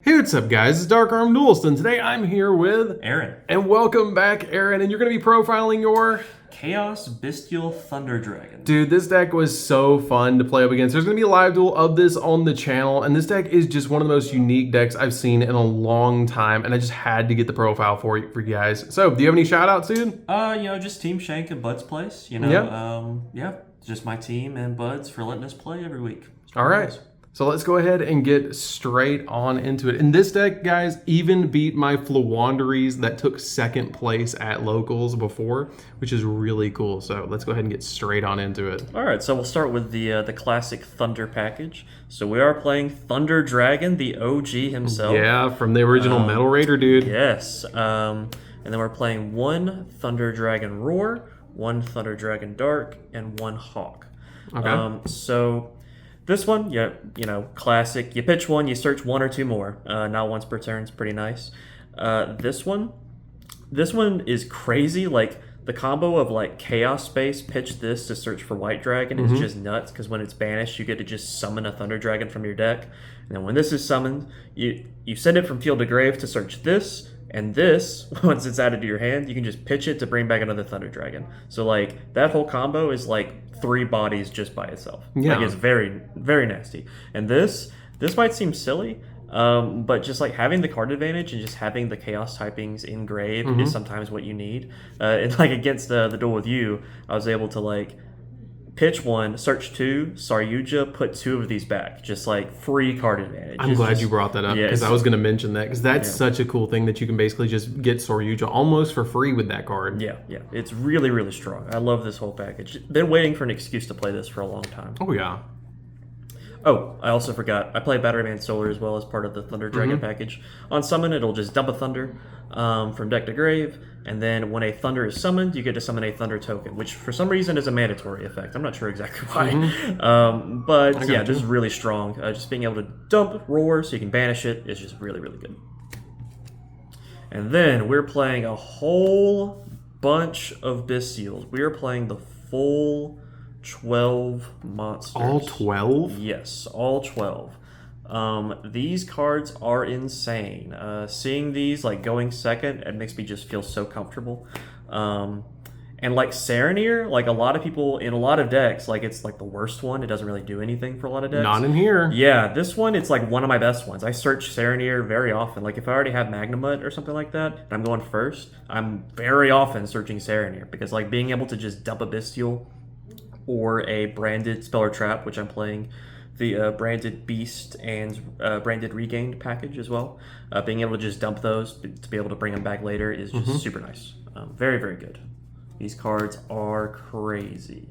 Hey, what's up, guys? It's DarkArmedDuelist, and today I'm here with Aaron. And welcome back, Aaron. And you're going to be profiling your Chaos Bestial Thunder Dragon. Dude, this deck was so fun to play up against. There's going to be a live duel of this on the channel, and this deck is just one of the most unique decks I've seen in a long time, and I just had to get the profile for you guys. So, do you have any shout-outs, dude? Just Team Shank and Bud's Place. Just my team and Bud's for letting us play every week. All right. So let's go ahead and get straight on into it. And this deck, guys, even beat my Flawanderies that took second place at locals before, which is really cool. So let's go ahead and get straight on into it. All right, so we'll start with the classic Thunder package. So we are playing Thunder Dragon, the OG himself. Yeah, from the original Metal Raider, dude. Yes. And then we're playing one Thunder Dragon Roar, one Thunder Dragon Dark, and one Hawk. Okay. So this one, classic. You pitch one, you search one or two more. Not once per turn. It's pretty nice. This one is crazy. Like the combo of like Chaos Space, pitch this to search for White Dragon is just nuts. Because when it's banished, you get to just summon a Thunder Dragon from your deck. And then when this is summoned, you send it from field to grave to search this. And this, once it's added to your hand, you can just pitch it to bring back another Thunder Dragon. So like that whole combo is like 3 bodies just by itself. Yeah. Like it's very, very nasty. And this might seem silly, but just like having the card advantage and just having the chaos typings in grave is sometimes what you need. And like against the duel with you, I was able to like pitch one, search 2, Yugioh, put 2 of these back. Just like free card advantage. I'm glad you brought that up because I was going to mention that because that's such a cool thing that you can basically just get Yugioh almost for free with that card. Yeah. It's really, really strong. I love this whole package. Been waiting for an excuse to play this for a long time. Oh, yeah. Oh, I also forgot. I play Batteryman Solar as well as part of the Thunder Dragon package. On summon, it'll just dump a Thunder from deck to grave, and then when a Thunder is summoned, you get to summon a Thunder token, which for some reason is a mandatory effect. I'm not sure exactly why. But yeah, this is really strong. Just being able to dump Roar so you can banish it is just really, really good. And then we're playing a whole bunch of Bestials. We are playing the full 12 monsters. All 12? Yes, all 12. These cards are insane. Seeing these like going second, it makes me just feel so comfortable. And like Saronir, like a lot of people in a lot of decks, like it's like the worst one. It doesn't really do anything for a lot of decks. Not in here. Yeah, this one, it's like one of my best ones. I search Saronir very often. Like if I already have Magnamut or something like that, and I'm going first, I'm very often searching Saronir because like being able to just dump a Bestial or a branded Spell or Trap, which I'm playing the branded Beast and branded Regained package as well. Being able to just dump those to be able to bring them back later is just super nice. Very, very good. These cards are crazy.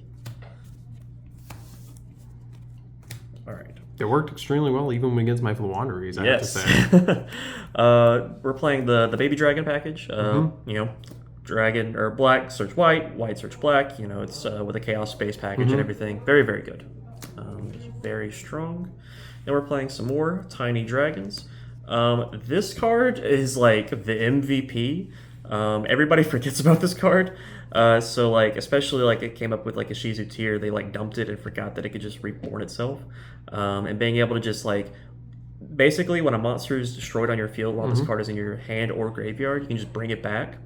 All right. It worked extremely well even against my Flawanderies, I have to say. We're playing the Baby Dragon package. Dragon or black, search white, white, search black. It's with a Chaos Space package and everything. Very, very good. Very strong. Then we're playing some more Tiny Dragons. This card is like the MVP. Everybody forgets about this card. So like, especially like it came up with like a Shizu tier, they like dumped it and forgot that it could just reborn itself. And being able to just like, basically when a monster is destroyed on your field while this card is in your hand or graveyard, you can just bring it back.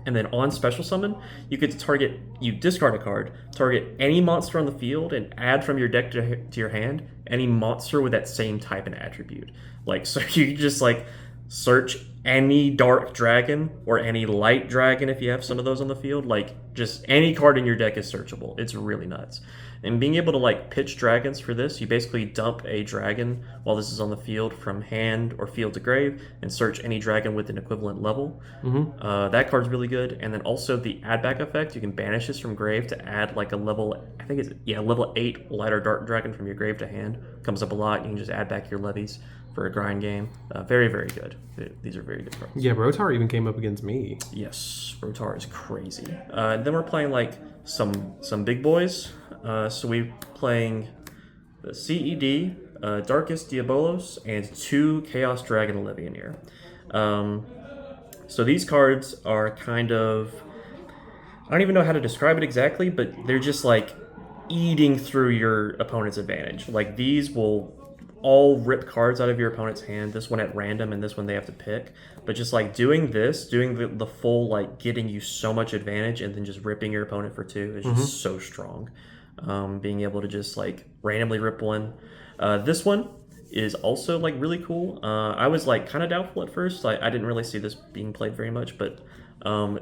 And then on special summon, you get to you discard a card, target any monster on the field, and add from your deck to your hand any monster with that same type and attribute. Like, so you just like search any dark dragon or any light dragon if you have some of those on the field. Like, just any card in your deck is searchable. It's really nuts. And being able to like pitch dragons for this, you basically dump a dragon while this is on the field from hand or field to grave and search any dragon with an equivalent level. That card's really good. And then also the add back effect, you can banish this from grave to add like a level, I think it's, level 8 light or dark dragon from your grave to hand. Comes up a lot. You can just add back your levies for a grind game. Very, very good. These are very good cards. Yeah, Rotar even came up against me. Yes, Rotar is crazy. Then we're playing like some big boys. So we're playing the CED, Darkest Diabolos, and 2 Chaos Dragon Levianeer. So these cards are kind of, I don't even know how to describe it exactly, but they're just like eating through your opponent's advantage. Like these will all rip cards out of your opponent's hand. This one at random, and this one they have to pick. But just like doing the full like getting you so much advantage, and then just ripping your opponent for 2 is just so strong. Being able to just like randomly rip one. This one is also like really cool. I was like kind of doubtful at first. I didn't really see this being played very much, but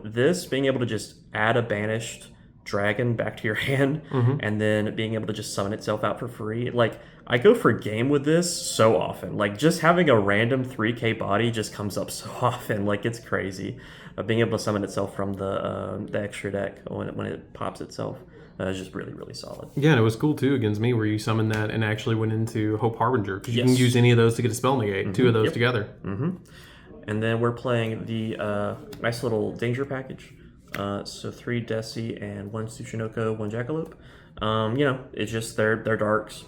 this being able to just add a banished dragon back to your hand and then being able to just summon itself out for free. Like, I go for game with this so often. Like, just having a random 3k body just comes up so often. Like, it's crazy. Being able to summon itself from the extra deck when it pops itself is just really, really solid. Yeah, and it was cool too against me where you summoned that and actually went into Hope Harbinger, because you can use any of those to get a spell negate. 2 of those together. And then we're playing the nice little danger package. So 3 Desi and 1 Tsushinoko, 1 Jackalope. You know, it's just they're darks.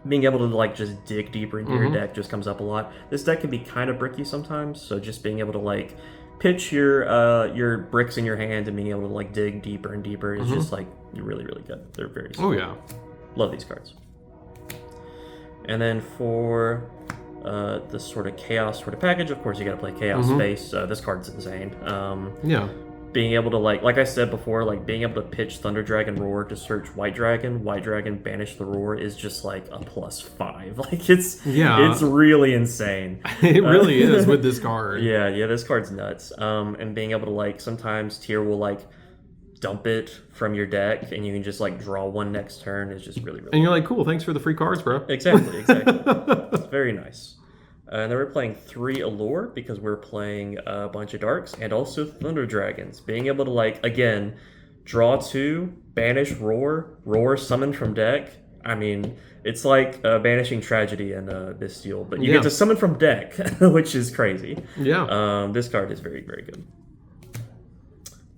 Being able to like just dig deeper into your deck just comes up a lot. This deck can be kind of bricky sometimes, so just being able to like pitch your bricks in your hand and being able to like dig deeper and deeper is just like really, really good. They're very solid. Oh yeah, love these cards. And then for this sort of chaos sort of package, of course you got to play Chaos Space. This card's insane. Yeah. Being able to like I said before, like being able to pitch Thunder Dragon Roar to search White Dragon, banish the Roar is just like a +5. Like it's really insane. It really is with this card. Yeah, this card's nuts. And being able to like sometimes Tier will like dump it from your deck and you can just like draw one next turn is just really, really And you're like, cool, thanks for the free cards, bro. Exactly. It's very nice. And then we're playing 3 Allure because we're playing a bunch of darks and also Thunder Dragons. Being able to, like, again, draw 2, banish Roar summoned from deck. I mean, it's like banishing Tragedy and BYSTIAL, but you get to summon from deck, which is crazy. Yeah. This card is very, very good.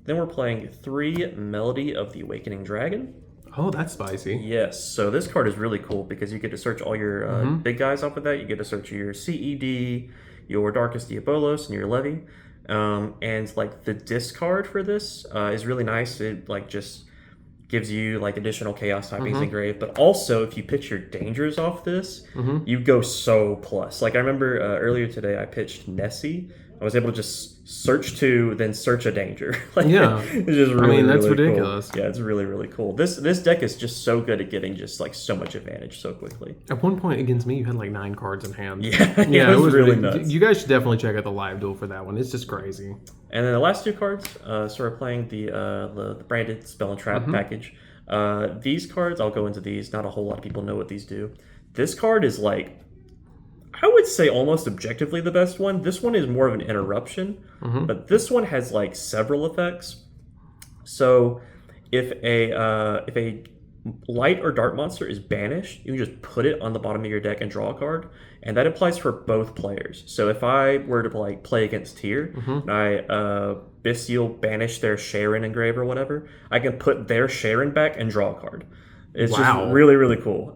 Then we're playing 3 Melody of the Awakening Dragon. Oh, that's spicy. Yes, so this card is really cool because you get to search all your big guys off of that. You get to search your CED, your Darkest Diabolos, and your Levy. And like the discard for this is really nice. It like just gives you like additional chaos typings engraved. But also, if you pitch your dangers off this, you go so plus. Like I remember earlier today, I pitched Nessie. I was able to just search 2, then search a danger. Like, it's just really, that's really ridiculous. Cool. Yeah, it's really, really cool. This deck is just so good at getting just like so much advantage so quickly. At one point against me, you had like 9 cards in hand. Yeah, it was really ridiculous. nuts. You guys should definitely check out the live duel for that one. It's just crazy. And then the last 2 cards, so we're playing the branded Spell and Trap package. These cards, I'll go into these. Not a whole lot of people know what these do. This card is like, I would say almost objectively the best one. This one is more of an interruption, but this one has like several effects. So if a light or dark monster is banished, you can just put it on the bottom of your deck and draw a card, and that applies for both players. So if I were to like play against Tyr, and I BYSTIAL banish their Sharon engrave or whatever, I can put their Sharon back and draw a card. It's just really, really cool.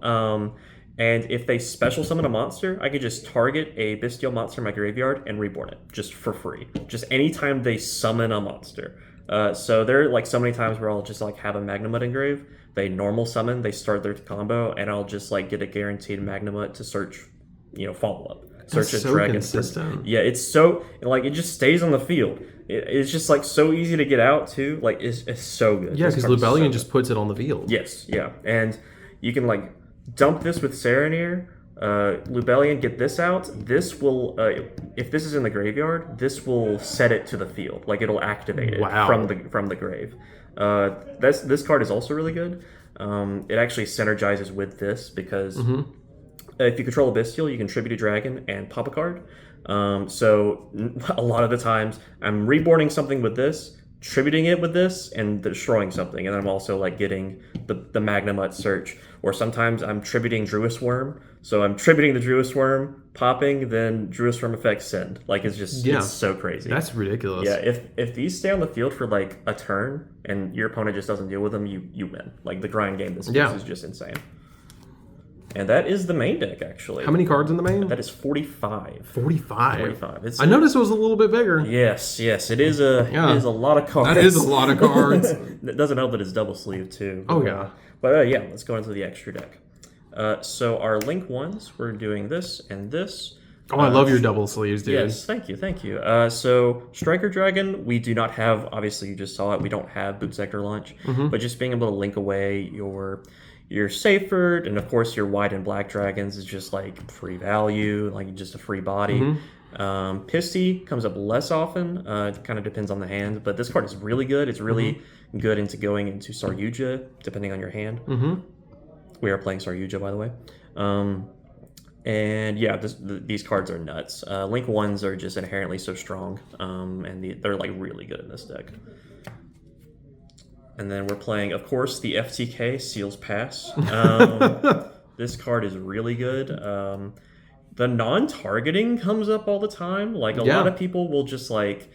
And if they special summon a monster, I could just target a BYSTIAL monster in my graveyard and reborn it, just for free. Just anytime they summon a monster. So there are like so many times where I'll just like have a Magnamut engrave, they normal summon, they start their combo, and I'll just like get a guaranteed Magnamut to search, follow up. Search That's a so dragon. consistent. Yeah, it's so like it just stays on the field. It's just like so easy to get out too. Like it's so good. Yeah, because Lubellion just puts it on the field. Yes, yeah, and you can like dump this with Serenir, Lubellion, get this out. This will, if this is in the graveyard, this will set it to the field. Like it'll activate it from the grave. This card is also really good. It actually synergizes with this because if you control a BYSTIAL, you can tribute a dragon and pop a card. So a lot of the times I'm reborning something with this, tributing it with this, and destroying something, and I'm also like getting the Magnamut search. Or sometimes I'm tributing Druis Worm, so I'm tributing the Druis Worm, popping, then Druis Worm effect send. Like it's just it's so crazy. That's ridiculous. Yeah, if these stay on the field for like a turn and your opponent just doesn't deal with them, you win. Like the grind game this is just insane. And that is the main deck, actually. How many cards in the main? That is 45. 45? 45. I noticed it was a little bit bigger. Yes. It is a lot of cards. That is a lot of cards. It doesn't help that it's double sleeve, too. Oh, yeah. But let's go into the extra deck. So our Link ones, we're doing this and this. Oh, I love your double sleeves, dude. Yes, thank you. So Striker Dragon, we do not have, obviously you just saw it, we don't have Boot Sector Launch, but just being able to link away your Seyfert, and of course your white and black dragons is just like free value, like just a free body. Pisty comes up less often, it kind of depends on the hand, but this card is really good. It's really good into going into Saryuja, depending on your hand. We are playing Saryuja, by the way. And yeah, these cards are nuts. Link ones are just inherently so strong, and they're like really good in this deck. And then we're playing, of course, the FTK Seals Pass. This card is really good. The non-targeting comes up all the time. Like a lot of people will just like,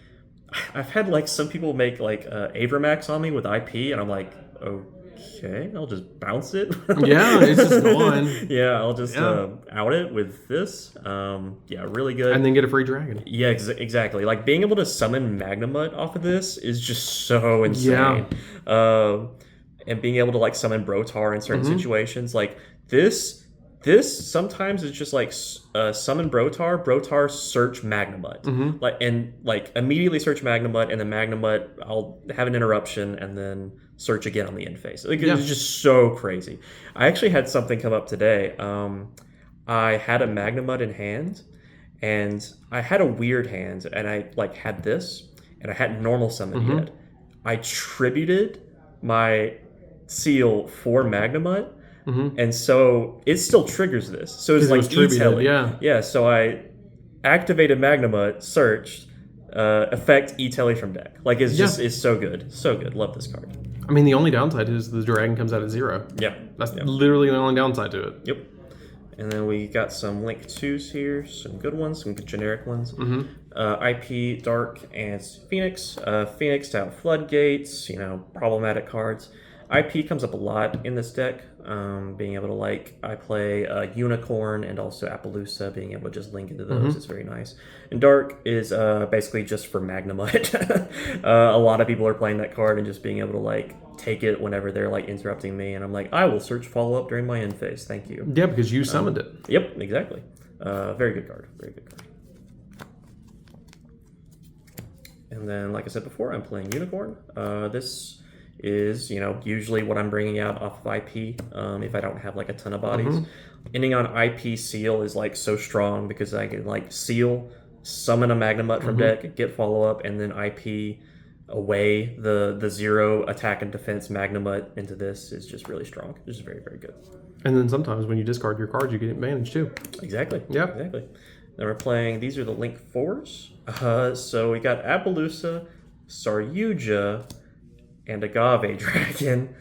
I've had like some people make like Avramax on me with IP, and I'm like, okay, I'll just bounce it. Yeah, it's just gone. Yeah, I'll just out it with this. Yeah, really good. And then get a free dragon. Yeah, exactly. Like being able to summon Magnemut off of this is just so insane. And being able to like summon Brotar in certain situations, like this sometimes is just like summon Brotar, search Magnemut, like immediately search Magnemut, and then Magnemut, I'll have an interruption, and then search again on the end phase. Like, it's just so crazy. I actually had something come up today. I had a Magnemut in hand, and I had a weird hand, and I like had this, and I hadn't normal summoned yet. I tributed my seal for Magnemut. And so it still triggers this. So it's like E-telling. Yeah, so I activated Magnemut, searched, effect E-telly from deck. Like it's just it's so good. So good. Love this card. I mean, the only downside is the dragon comes out at 0. Yeah. That's literally the only downside to it. Yep. And then we got some Link 2s here, some good ones, some good generic ones. IP, Dark, and Phoenix. Phoenix to have Floodgates, problematic cards. IP comes up a lot in this deck. Being able to I play Unicorn and also Appaloosa, being able to just link into those is very nice. And Dark is basically just for Magnemut. A lot of people are playing that card and just being able to take it whenever they're interrupting me, and I'm like, I will search follow up during my end phase. Thank you. Yeah, because you summoned it. Yep, exactly. Very good card. Very good card. And then, like I said before, I'm playing Unicorn. This is usually what I'm bringing out off of IP if I don't have a ton of bodies. Ending on IP seal is so strong because I can seal, summon a Magnemut from deck, get follow up, and then IP away the 0 attack and defense Magnemut into this is just really strong. This is very, very good. And then sometimes when you discard your cards, you get advantage too. Exactly. Yeah. Exactly. Then we're playing, these are the Link 4s. So we got Appaloosa, Saryuja, and Agave Dragon.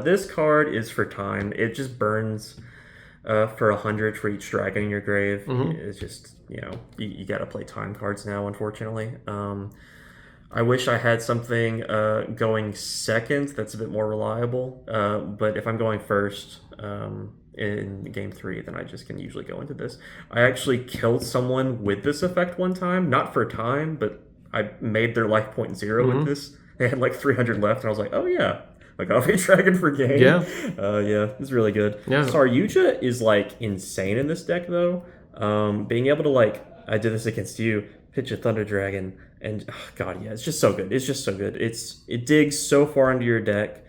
This card is for time. It just burns for 100 for each dragon in your grave. It's just, you got to play time cards now, unfortunately. I wish I had something going second that's a bit more reliable. But if I'm going first in game 3, then I just can usually go into this. I actually killed someone with this effect one time, not for time, but I made their life point 0 with this. They had 300 left, and I was like, oh yeah, Agave Dragon for game. Yeah. Yeah, it's really good. Yeah. Saryuja is insane in this deck though. Being able to I did this against you, pitch a Thunder Dragon, and God, yeah, it's just so good. It's just so good. It digs so far into your deck,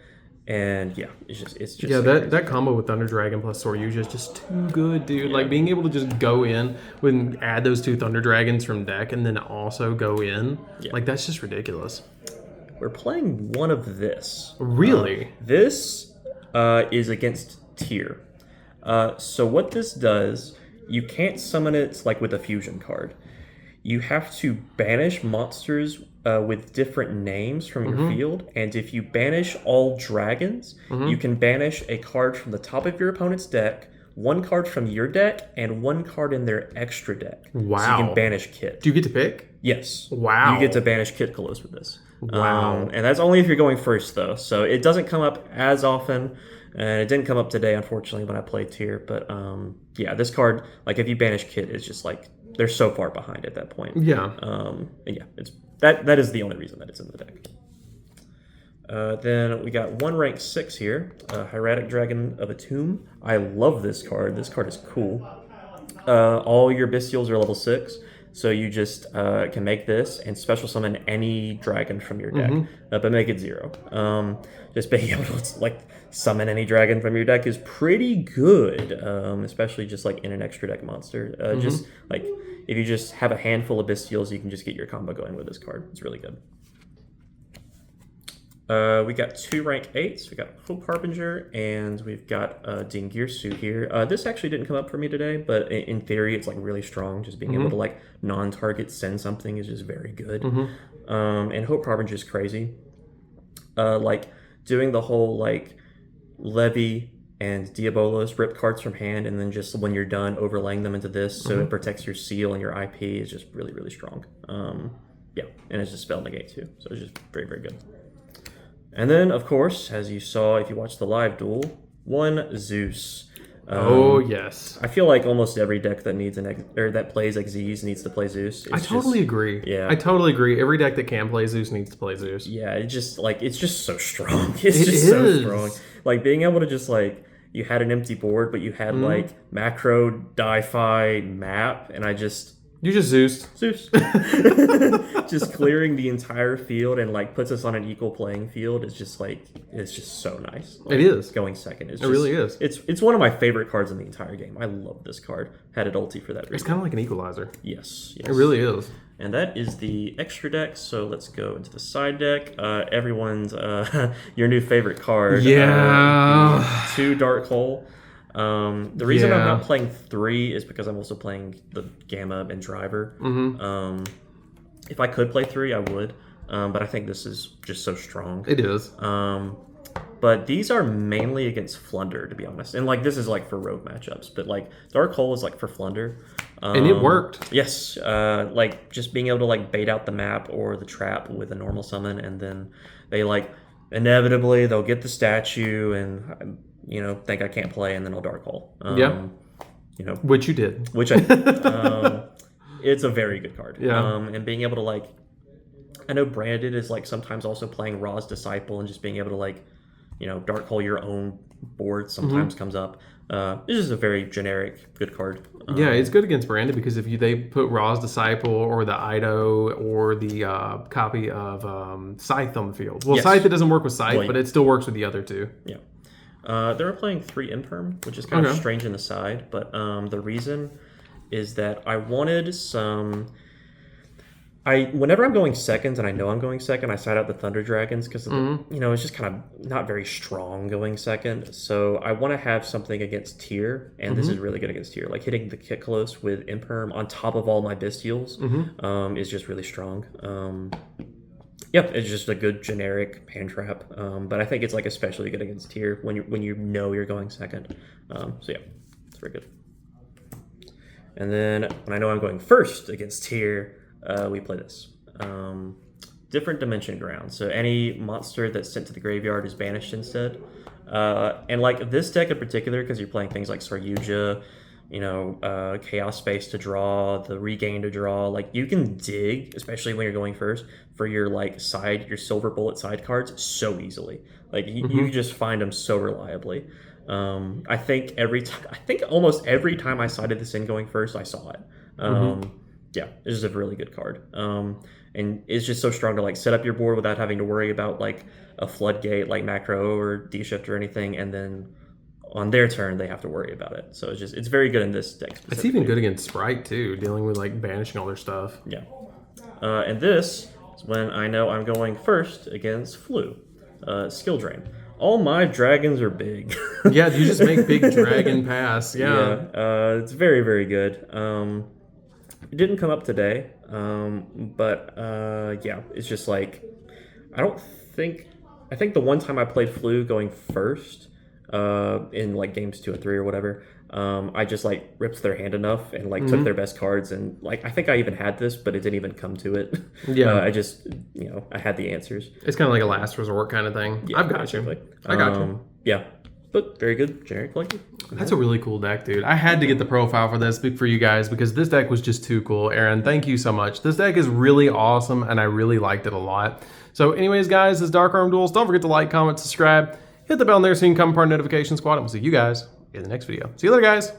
and yeah, it's just yeah. So that combo with Thunder Dragon plus Saryuja is just too good, dude. Yeah. Being able to just go in and add those 2 Thunder Dragons from deck, and then also go in, that's just ridiculous. We're playing one of this. Really? This is against tier. So what this does, you can't summon it with a fusion card. You have to banish monsters with different names from your field, and if you banish all dragons, you can banish a card from the top of your opponent's deck, 1 card from your deck, and 1 card in their extra deck. Wow. So you can banish Kit. Do you get to pick? Yes. Wow. You get to banish Kit Kalos with this. Wow. And that's only if you're going first, though. So it doesn't come up as often. And it didn't come up today, unfortunately, when I played tier. But yeah, this card, if you banish Kit, it's just they're so far behind at that point. Yeah. And yeah, it's that is the only reason that it's in the deck. Then we got one rank 6 here, Hieratic Dragon of a Tomb. I love this card. This card is cool. All your bestials are level 6, so you just can make this and special summon any dragon from your deck, but make it 0. Just being able to like summon any dragon from your deck is pretty good, especially just like in an extra deck monster. Just like if you just have a handful of bestials, you can just get your combo going with this card. It's really good. We got 2 rank 8s. We got Hope Harbinger, and we've got Dingirsu here. This actually didn't come up for me today, but in theory, it's like really strong. Just being able to like non-target send something is just very good. And Hope Harbinger is crazy. Like doing the whole like Levy and Diabolos rip cards from hand, and then just when you're done, overlaying them into this, so it protects your seal and your IP is just really, really strong. Yeah, and it's just spell negate too, so it's just very, very good. And then, of course, as you saw if you watched the live duel, 1 Zeus. Oh yes, I feel like almost every deck that needs that plays Xyz needs to play Zeus. I totally agree. Yeah, I totally agree. Every deck that can play Zeus needs to play Zeus. Yeah, it's just so strong. It's just so strong. Like being able to just like you had an empty board, but you had like macro, die-fi, map, and you just Zeus. Just clearing the entire field and like puts us on an equal playing field is just like it's just so nice. Like, it is going second. It really is. It's one of my favorite cards in the entire game. I love this card. Had it ulti for that reason. It's kind of like an equalizer. Yes. It really is. And that is the extra deck. So let's go into the side deck. Everyone's your new favorite card. Yeah. 2 Dark Hole. The reason I'm not playing 3 is because I'm also playing the Gamma and Driver. If I could play 3, I would, but I think this is just so strong. It is. But these are mainly against Flunder, to be honest. And like this is like for rogue matchups, but like Dark Hole is like for Flunder. And it worked. Yes, like just being able to like bait out the map or the trap with a normal summon, and then they like inevitably they'll get the statue and think I can't play, and then I'll Dark Hole. Which you did. Which I did. It's a very good card. Yeah. And being able to like, I know Branded is like sometimes also playing Ra's Disciple and just being able to like, Dark Hole your own board sometimes comes up. It's just a very generic good card. Yeah, it's good against Branded because if they put Ra's Disciple or the Ido or the copy of Scythe on the field. Well, yes. Scythe, it doesn't work with Scythe, but it still works with the other 2. Yeah. They were playing 3 Imperm, which is kind of strange in the side, but the reason is that I wanted some... whenever I'm going second, and I know I'm going second, I side out the Thunder Dragons because it's just kind of not very strong going second. So I want to have something against tier, and this is really good against tier. Like hitting the Kit Close with Imperm on top of all my Bestials is just really strong. It's just a good generic hand trap, but I think it's like especially good against tier when you know you're going second. It's very good. And then when I know I'm going first against tier, we play this. Different Dimension Ground. So any monster that's sent to the graveyard is banished instead. And like this deck in particular, because you're playing things like Yugioh, Chaos Space to draw, the Regain to draw, like you can dig, especially when you're going first, for your like your Silver Bullet side cards so easily. Like you just find them so reliably. I think almost every time I sided this in going first, I saw it. It's just a really good card. And it's just so strong to like set up your board without having to worry about like a floodgate like macro or D-shift or anything, and then on their turn they have to worry about it. So it's very good in this deck specifically. It's even good against Sprite too, dealing with like banishing all their stuff. Yeah. And this is when I know I'm going first against Flu. Skill Drain. All my dragons are big. Yeah, you just make big dragon pass. Yeah. It's very, very good. It didn't come up today, but it's just like I think the one time I played Flu going first in like games 2 and 3 or whatever, I just like ripped their hand enough and like took their best cards, and like I think I even had this, but it didn't even come to it. Yeah, I just I had the answers. It's kind of like a last resort kind of thing. Yeah, I've got you. I got you. Yeah. But very good generic collector. That's a really cool deck, dude. I had to get the profile for this for you guys because this deck was just too cool. Aaron, thank you so much. This deck is really awesome, and I really liked it a lot. So anyways, guys, this is Dark Arm Duels. Don't forget to like, comment, subscribe, hit the bell in there so you can come part of the notification squad, and we'll see you guys in the next video. See you later, guys.